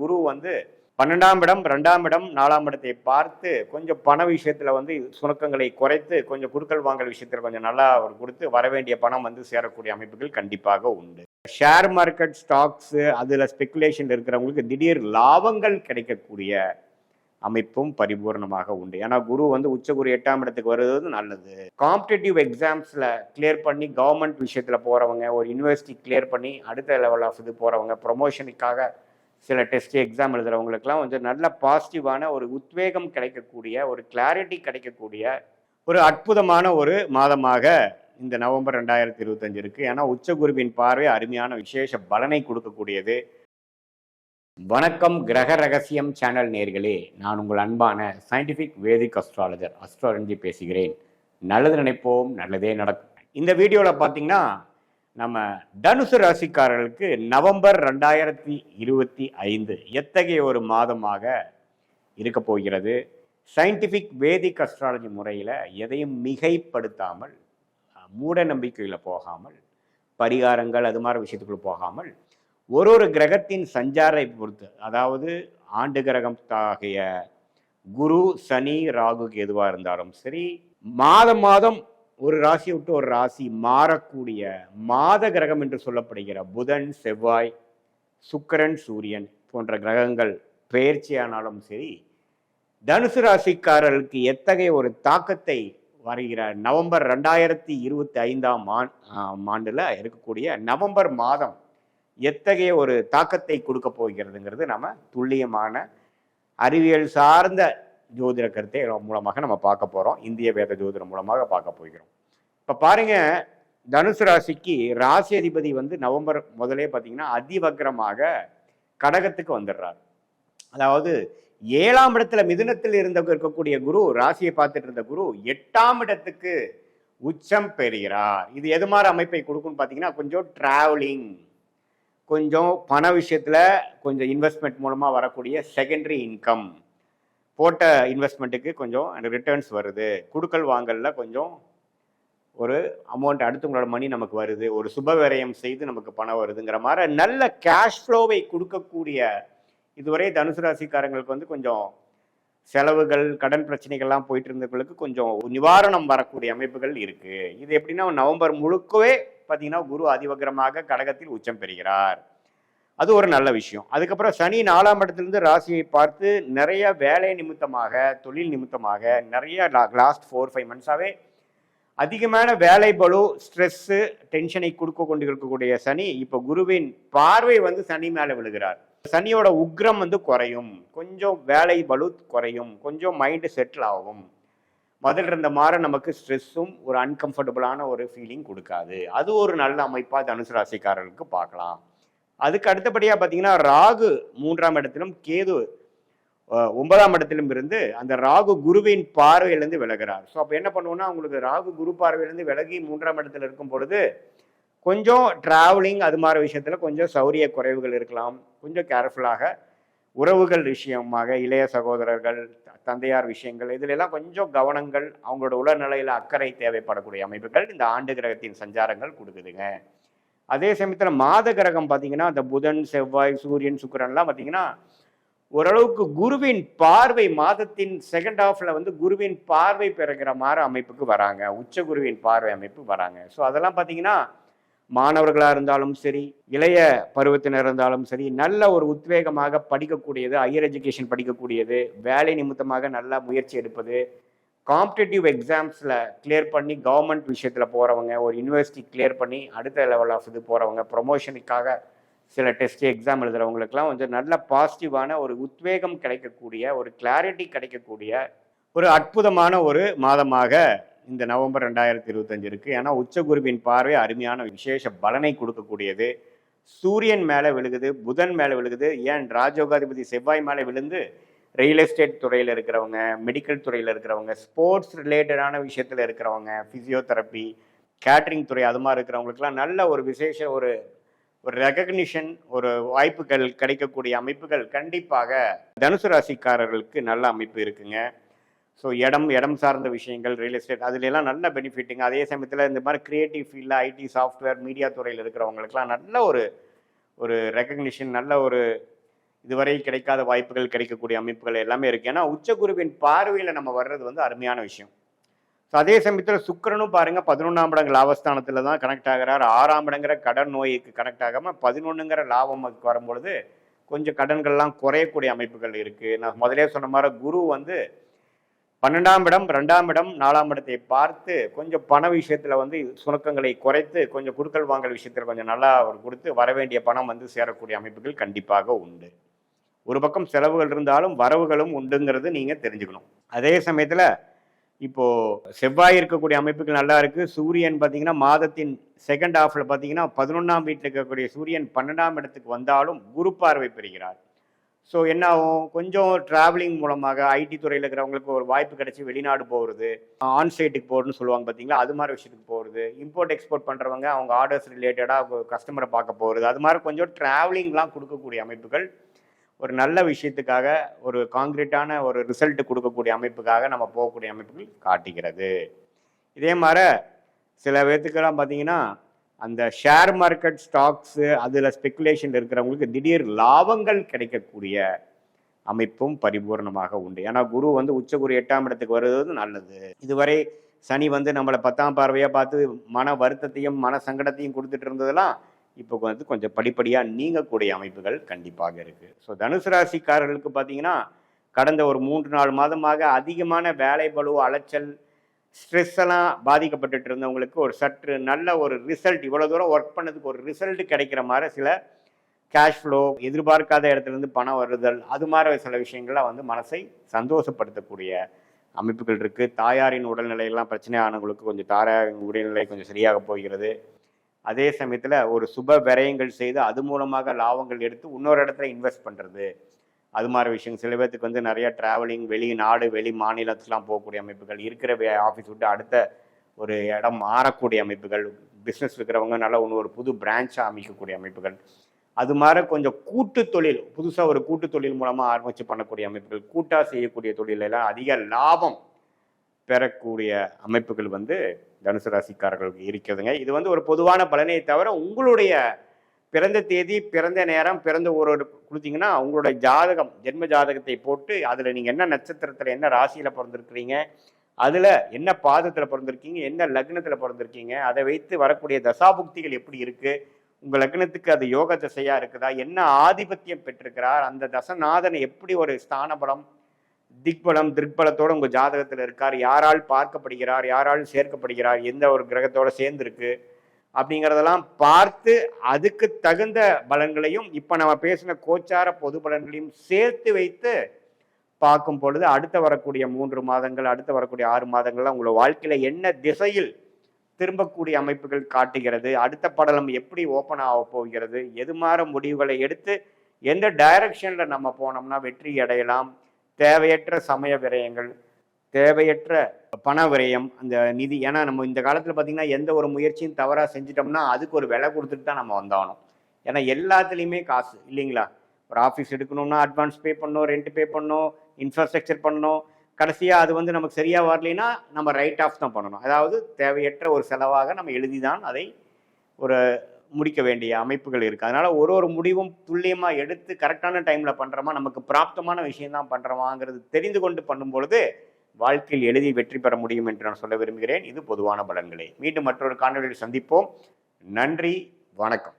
குரு வந்து 12ஆம் இடம் 2ஆம் இடம் 4ஆம் இடத்தை பார்த்து கொஞ்சம் பண விஷயத்துல வந்து சுணக்கங்களை குறைத்து கொஞ்சம் குடுக்கல் வாங்கல் விஷயத்துல கொஞ்சம் நல்லா அவர் கொடுத்து வர வேண்டிய பணம் வந்து சேரக்கூடிய அமைப்புகள் கண்டிப்பாக உண்டு. ஷேர் மார்க்கெட் ஸ்டாக்ஸ் அதுல ஸ்பெகுலேஷன் இருக்கிறவங்களுக்கு திடீர் லாபங்கள் கிடைக்கக்கூடிய அமைப்பும் பரிபூர்ணமாக உண்டு. ஏன்னா குரு வந்து உச்சகுரு 8ஆம் இடத்துக்கு வருவது நல்லது. காம்படிட்டிவ் எக்ஸாம்ஸ்ல கிளியர் பண்ணி கவர்மெண்ட் விஷயத்துல போறவங்க, ஒரு யூனிவர்சிட்டி கிளியர் பண்ணி அடுத்த லெவல் ஆஃப் இது போறவங்க, ப்ரொமோஷனுக்காக சில டெஸ்ட் எக்ஸாம் எழுதுறவங்களுக்குலாம் கொஞ்சம் நல்ல பாசிட்டிவான ஒரு உத்வேகம் கிடைக்கக்கூடிய, ஒரு கிளாரிட்டி கிடைக்கக்கூடிய ஒரு அற்புதமான ஒரு மாதமாக இந்த நவம்பர் 2025 இருக்கு. ஏன்னா உச்சகுருவின் பார்வை அருமையான விசேஷ பலனை கொடுக்கக்கூடியது. வணக்கம் கிரக ரகசியம் சேனல் நேர்களே, நான் உங்கள் அன்பான சயின்டிஃபிக் வேதிக் அஸ்ட்ராலஜர் அஸ்ட்ராலஜி பேசுகிறேன். நல்லது நினைப்போம், நல்லதே நடக்கும். இந்த வீடியோவில் பார்த்தீங்கன்னா நம்ம தனுசு ராசிக்காரர்களுக்கு நவம்பர் 2025 எத்தகைய ஒரு மாதமாக இருக்க போகிறது. சயின்டிஃபிக் வேதிக் அஸ்ட்ராலஜி முறையில் எதையும் மிகைப்படுத்தாமல், மூட நம்பிக்கையில் போகாமல், பரிகாரங்கள் அது மாதிரி விஷயத்துக்குள்ள போகாமல், ஒரு கிரகத்தின் சஞ்சாரை பொறுத்து, அதாவது ஆண்டு கிரகம் ஆகிய குரு சனி ராகு எதுவாக இருந்தாலும் சரி, மாதம் ஒரு ராசி விட்டு ஒரு ராசி மாறக்கூடிய மாத கிரகம் என்று சொல்லப்படுகிற புதன் செவ்வாய் சுக்கிரன் சூரியன் போன்ற கிரகங்கள் பெயர்ச்சியானாலும் சரி, தனுசு ராசிக்காரர்களுக்கு எத்தகைய ஒரு தாக்கத்தை வருகிற நவம்பர் 2025ஆம் ஆண்டுல இருக்கக்கூடிய நவம்பர் மாதம் எத்தகைய ஒரு தாக்கத்தை கொடுக்க போகிறதுங்கிறது நம்ம துல்லியமான அறிவியல் சார்ந்த ஜோதிட கருத்தை மூலமாக நம்ம பார்க்க போகிறோம். இந்திய வேத ஜோதிடம் மூலமாக பார்க்க போகிறோம். இப்போ பாருங்க, தனுசு ராசிக்கு ராசி அதிபதி வந்து நவம்பர் முதலே பார்த்தீங்கன்னா அதிவக்ரமாக கடகத்துக்கு வந்துடுறார். அதாவது 7ஆம் இடத்துல மிதுனத்தில் இருக்கக்கூடிய குரு, ராசியை பார்த்துட்டு இருந்த குரு 8ஆம் இடத்துக்கு உச்சம் பெறுகிறார். இது எது மாதிரி அமைப்பை கொடுக்கும்னு பார்த்தீங்கன்னா, கொஞ்சம் டிராவலிங், கொஞ்சம் பண விஷயத்தில் கொஞ்சம் இன்வெஸ்ட்மெண்ட் மூலமாக வரக்கூடிய செகண்டரி இன்கம், போட்ட இன்வெஸ்ட்மெண்ட்டுக்கு கொஞ்சம் ரிட்டர்ன்ஸ் வருது, குடுக்கல் வாங்கல்ல கொஞ்சம் ஒரு அமௌண்ட் அடுத்தவங்களோட மணி நமக்கு வருது, ஒரு சுப விரயம் செய்து நமக்கு பணம் வருதுங்கிற மாதிரி நல்ல கேஷ் ஃப்ளோவை கொடுக்கக்கூடிய, இதுவரை தனுசு ராசிக்காரங்களுக்கு வந்து கொஞ்சம் செலவுகள் கடன் பிரச்சனைகள்லாம் போயிட்டு இருந்தவங்களுக்கு கொஞ்சம் நிவாரணம் வரக்கூடிய அமைப்புகள் இருக்கு. இது எப்படின்னா நவம்பர் முழுக்கவே பார்த்தீங்கன்னா குரு அதிவக்ரமாக கடகத்தில் உச்சம் பெறுகிறார். அது ஒரு நல்ல விஷயம். அதுக்கப்புறம் சனி 4ஆம் இடத்திலிருந்து ராசியை பார்த்து நிறைய வேலை நிமித்தமாக, தொழில் நிமித்தமாக நிறைய லாஸ்ட் 4-5 மந்த்ஸாகவே அதிகமான வேலை பளு, ஸ்ட்ரெஸ்ஸு, டென்ஷனை கொடுக்க கொண்டு இருக்கக்கூடிய சனி இப்போ குருவின் பார்வை வந்து சனி மேலே விழுகிறார். சனியோட உக்ரம் வந்து குறையும், கொஞ்சம் வேலை பளு குறையும், கொஞ்சம் மைண்டு செட்டில் ஆகும். முதல்ல இருந்த மாதிரி நமக்கு ஸ்ட்ரெஸ்ஸும் ஒரு அன்கம்ஃபர்டபுளான ஒரு ஃபீலிங் கொடுக்காது. அது ஒரு நல்ல அமைப்பாக தனுசு ராசிக்காரர்களுக்கு பார்க்கலாம். அதுக்கு அடுத்தபடியாக பார்த்தீங்கன்னா ராகு 3ஆம் இடத்திலும் கேது 9ஆம் இடத்திலும் இருந்து அந்த ராகு குருவின் பார்வையிலேருந்து விலகிறார். ஸோ அப்போ என்ன பண்ணுவோம்னா, உங்களுக்கு ராகு குரு பார்வையிலேருந்து விலகி 3ஆம் இடத்துல இருக்கும் பொழுது கொஞ்சம் டிராவலிங் அது மாதிரி விஷயத்தில் கொஞ்சம் சௌரிய குறைவுகள் இருக்கலாம். கொஞ்சம் கேர்ஃபுல்லாக உறவுகள் விஷயமாக, இளைய சகோதரர்கள், தந்தையார் விஷயங்கள், இதிலெல்லாம் கொஞ்சம் கவனங்கள், அவங்களோட உடல்நிலையில் அக்கறை தேவைப்படக்கூடிய அமைப்புகள் இந்த ஆண்டு கிரகத்தின் சஞ்சாரங்கள் கொடுக்குதுங்க. அதே சமயத்தில் மாத கிரகம் பார்த்தீங்கன்னா அந்த புதன் செவ்வாய் சூரியன் சுக்கிரன்லாம் பார்த்தீங்கன்னா ஓரளவுக்கு குருவின் பார்வை மாதத்தின் செகண்ட் ஹாஃப்ல வந்து குருவின் பார்வை பெறுகிற மாதிரி அமைப்புக்கு வராங்க, உச்ச குருவின் பார்வை அமைப்பு வராங்க. ஸோ அதெல்லாம் பார்த்தீங்கன்னா மாணவர்களாக இருந்தாலும் சரி, இளைய பருவத்தினர் இருந்தாலும் சரி, நல்ல ஒரு உத்வேகமாக படிக்கக்கூடியது, ஹையர் எஜுகேஷன் படிக்கக்கூடியது, வேலை நிமித்தமாக நல்லா முயற்சி எடுப்பது, காம்படிட்டிவ் எக்ஸாம்ஸில் கிளியர் பண்ணி கவர்மெண்ட் விஷயத்தில் போகிறவங்க, ஒரு யூனிவர்சிட்டி கிளியர் பண்ணி அடுத்த லெவல் ஆஃப் இது போகிறவங்க, ப்ரொமோஷனுக்காக சில டெஸ்ட் எக்ஸாம் எழுதுறவங்களுக்குலாம் கொஞ்சம் நல்ல பாசிட்டிவான ஒரு உத்வேகம் கிடைக்கக்கூடிய, ஒரு கிளாரிட்டி கிடைக்கக்கூடிய ஒரு அற்புதமான ஒரு மாதமாக இந்த நவம்பர் 2025 இருக்கு. ஏன்னா உச்சகுருவின் பார்வை அருமையான விசேஷ பலனை கொடுக்கக்கூடியது. சூரியன் மேலே விழுகுது, புதன் மேலே விழுகுது, ஏன் ராஜயோகாதிபதி செவ்வாய் மேலே விழுந்து ரியல் எஸ்டேட் துறையில் இருக்கிறவங்க, மெடிக்கல் துறையில் இருக்கிறவங்க, ஸ்போர்ட்ஸ் ரிலேட்டடான விஷயத்தில் இருக்கிறவங்க, ஃபிசியோதெரப்பி, கேட்ரிங் துறை அது மாதிரி இருக்கிறவங்களுக்குலாம் நல்ல ஒரு விசேஷ ஒரு ரெகக்னிஷன், ஒரு வாய்ப்புகள் கிடைக்கக்கூடிய அமைப்புகள் கண்டிப்பாக தனுசு ராசிக்காரர்களுக்கு நல்ல அமைப்பு இருக்குங்க. ஸோ இடம் சார்ந்த விஷயங்கள், ரியல் எஸ்டேட் அதுலெல்லாம் நல்ல பெனிஃபிட்டுங்க. அதே சமயத்தில் இந்த மாதிரி கிரியேட்டிவ் ஃபீல்டில் ஐடி சாஃப்ட்வேர் மீடியா துறையில் இருக்கிறவங்களுக்குலாம் நல்ல ஒரு ரெகக்னிஷன், நல்ல ஒரு இதுவரை கிடைக்காத வாய்ப்புகள் கிடைக்கக்கூடிய அமைப்புகள் எல்லாமே இருக்கு. ஏன்னா உச்சகுருவின் பார்வையில் நம்ம வர்றது வந்து அருமையான விஷயம். ஸோ அதே சமயத்தில் சுக்கிரனும் பாருங்க 11ஆம் இடங்கள் லாபஸ்தானத்தில் தான் கனெக்ட் ஆகிறார். 6ஆம் இடங்கிற கடன் நோய்க்கு கனெக்ட் ஆகாமல் 11ங்கிற லாபமுக்கு வரும்பொழுது கொஞ்சம் கடன்கள்லாம் குறையக்கூடிய அமைப்புகள் இருக்கு. நான் முதலே சொன்ன மாதிரி குரு வந்து 12ஆம் இடம் 2ஆம் இடம் 4ஆம் இடத்தை பார்த்து கொஞ்சம் பண விஷயத்துல வந்து சுணக்கங்களை குறைத்து கொஞ்சம் குடுக்கல் வாங்கல் விஷயத்துல கொஞ்சம் நல்லா அவர் கொடுத்து வரவேண்டிய பணம் வந்து சேரக்கூடிய அமைப்புகள் கண்டிப்பாக உண்டு. ஒரு பக்கம் செலவுகள் இருந்தாலும் வரவுகளும் உண்டுங்கிறது நீங்க தெரிஞ்சுக்கணும். அதே சமயத்துல இப்போ செவ்வாய் இருக்கக்கூடிய அமைப்புகள் நல்லா இருக்கு. சூரியன் பார்த்தீங்கன்னா மாதத்தின் செகண்ட் ஹாஃப்ல பார்த்தீங்கன்னா 11ஆம் வீட்டில் இருக்கக்கூடிய சூரியன் 12ஆம் இடத்துக்கு வந்தாலும் குரு பார்வை பெறுகிறார். ஸோ என்ன ஆகும், கொஞ்சம் டிராவலிங் மூலமாக ஐடி துறையில் இருக்கிறவங்களுக்கு ஒரு வாய்ப்பு கிடைச்சி வெளிநாடு போகிறது, ஆன்சைட்டுக்கு போகிறதுன்னு சொல்லுவாங்க பார்த்தீங்களா, அது மாதிரி விஷயத்துக்கு போகிறது. இம்போர்ட் எக்ஸ்போர்ட் பண்ணுறவங்க அவங்க ஆர்டர்ஸ் ரிலேட்டடாக கஸ்டமரை பார்க்க போகிறது, அது மாதிரி கொஞ்சம் டிராவலிங்லாம் கொடுக்கக்கூடிய அமைப்புகள் ஒரு நல்ல விஷயத்துக்காக ஒரு காங்கிரீட்டான ஒரு ரிசல்ட் கொடுக்கக்கூடிய அமைப்புக்காக நம்ம போகக்கூடிய அமைப்புகள் காட்டுகிறது. இதே மாதிரி சில பேர்த்துக்கெல்லாம் பார்த்தீங்கன்னா அந்த ஷேர் மார்க்கெட் ஸ்டாக்ஸு அதில் ஸ்பெக்குலேஷன் இருக்கிறவங்களுக்கு திடீர் லாபங்கள் கிடைக்கக்கூடிய அமைப்பும் பரிபூர்ணமாக உண்டு. ஏன்னா குரு வந்து உச்சகுரு 8ஆம் இடத்துக்கு வருவது நல்லது. இதுவரை சனி வந்து நம்மளை 10ஆம் பார்வையாக பார்த்து மன வருத்தத்தையும் மன சங்கடத்தையும் கொடுத்துட்டு இருந்ததெல்லாம் இப்போ வந்து கொஞ்சம் படிப்படியாக நீங்கக்கூடிய அமைப்புகள் கண்டிப்பாக இருக்குது. ஸோ தனுசு ராசிக்காரர்களுக்கு பார்த்தீங்கன்னா கடந்த ஒரு 3-4 மாதமாக அதிகமான வேலை பளு அலைச்சல் ஸ்ட்ரெஸ் எல்லாம் பாதிக்கப்பட்டுட்டு இருந்தவங்களுக்கு ஒரு சற்று நல்ல ஒரு ரிசல்ட், இவ்வளோ தூரம் ஒர்க் பண்ணதுக்கு ஒரு ரிசல்ட் கிடைக்கிற மாதிரி சில கேஷ் ஃப்ளோ, எதிர்பார்க்காத இடத்துலேருந்து பணம் வருதல், அது மாதிரி சில விஷயங்கள்லாம் வந்து மனசை சந்தோஷப்படுத்தக்கூடிய அமைப்புகள் இருக்குது. தாயாரின் உடல்நிலையெல்லாம் பிரச்சனையானவங்களுக்கு கொஞ்சம் தாயாரின் உடல்நிலை கொஞ்சம் சரியாக போகிறது. அதே சமயத்தில் ஒரு சுப விரயங்கள் செய்து அது மூலமாக லாபங்கள் எடுத்து இன்னொரு இடத்துல இன்வெஸ்ட் பண்ணுறது, அது மாதிரி விஷயம். சில பேர்த்துக்கு வந்து நிறைய ட்ராவலிங், வெளிநாடு வெளி மாநிலத்துலாம் போகக்கூடிய அமைப்புகள், இருக்கிற ஆஃபீஸ் விட்டு அடுத்த ஒரு இடம் மாறக்கூடிய அமைப்புகள், பிஸ்னஸ் இருக்கிறவங்க நல்லா ஒன்று ஒரு புது பிரான்ச்சாக அமைக்கக்கூடிய அமைப்புகள், அது மாதிரி கொஞ்சம் கூட்டு தொழில், புதுசாக ஒரு கூட்டு தொழில் மூலமாக ஆரம்பித்து பண்ணக்கூடிய அமைப்புகள், கூட்டாக செய்யக்கூடிய தொழிலெல்லாம் அதிக லாபம் பெறக்கூடிய அமைப்புகள் வந்து தனுசு ராசிக்காரர்களுக்கு இருக்கிறதுங்க. இது வந்து ஒரு பொதுவான பலனை தவிர உங்களுடைய பிறந்த தேதி, பிறந்த நேரம், பிறந்த ஒரு கொடுத்தீங்கன்னா உங்களுடைய ஜாதகம், ஜென்ம ஜாதகத்தை போட்டு அதில் நீங்கள் என்ன நட்சத்திரத்தில் என்ன ராசியில் பிறந்திருக்கிறீங்க, அதில் என்ன பாதத்தில் பிறந்திருக்கீங்க, என்ன லக்னத்தில் பிறந்திருக்கீங்க, அதை வைத்து வரக்கூடிய தசாபுக்திகள் எப்படி இருக்குது, உங்கள் லக்னத்துக்கு அது யோக தசையாக இருக்குதா, என்ன ஆதிபத்தியம் பெற்றிருக்கிறார், அந்த தசநாதன் எப்படி ஒரு ஸ்தான பலம் திக்பலம் திருப்பலத்தோடு உங்கள் ஜாதகத்தில் இருக்கார், யாரால் பார்க்கப்படுகிறார், யாரால் சேர்க்கப்படுகிறார், எந்த ஒரு கிரகத்தோடு சேர்ந்துருக்கு அப்படிங்கிறதெல்லாம் பார்த்து அதுக்கு தகுந்த பலன்களையும் இப்போ நம்ம பேசின கோச்சார பொது பலன்களையும் சேர்த்து வைத்து பார்க்கும் பொழுது அடுத்த வரக்கூடிய 3 மாதங்கள், அடுத்த வரக்கூடிய 6 மாதங்கள்லாம் உங்களோட வாழ்க்கையில் என்ன திசையில் திரும்பக்கூடிய அமைப்புகள் காட்டுகிறது, அடுத்த படலம் எப்படி ஓப்பன் ஆக போகிறது, எது மாதிரி முடிவுகளை எடுத்து எந்த டைரக்ஷனில் நம்ம போனோம்னா வெற்றி அடையலாம், தேவையற்ற சமய விரயங்கள், தேவையற்ற பண விரயம், அந்த நிதி. ஏன்னா நம்ம இந்த காலத்தில் பார்த்தீங்கன்னா எந்த ஒரு முயற்சியும் தவறாக செஞ்சிட்டோம்னா அதுக்கு ஒரு விலை கொடுத்துட்டு தான் நம்ம வந்தாகணும். ஏன்னா எல்லாத்துலேயுமே காசு இல்லைங்களா, ஒரு ஆஃபீஸ் எடுக்கணும்னா அட்வான்ஸ் பே பண்ணணும், ரெண்ட் பே பண்ணணும், இன்ஃப்ராஸ்ட்ரக்சர் பண்ணணும், கடைசியாக அது வந்து நமக்கு சரியாக வரலைன்னா நம்ம ரைட் ஆஃப் தான் பண்ணணும். அதாவது தேவையற்ற ஒரு செலவாக நம்ம எழுதி தான் அதை ஒரு முடிக்க வேண்டிய அமைப்புகள் இருக்குது. அதனால் ஒரு முடிவும் துல்லியமாக எடுத்து கரெக்டான டைமில் பண்ணுறோமா, நமக்கு பிராப்தமான விஷயம்தான் பண்ணுறோமாங்கிறது தெரிந்து கொண்டு பண்ணும்பொழுது வாழ்க்கையில் எளிதில் வெற்றி பெற முடியும் என்று நான் சொல்ல விரும்புகிறேன். இது பொதுவான பலன்களே. மீண்டும் மற்றொரு காணொலியில் சந்திப்போம். நன்றி, வணக்கம்.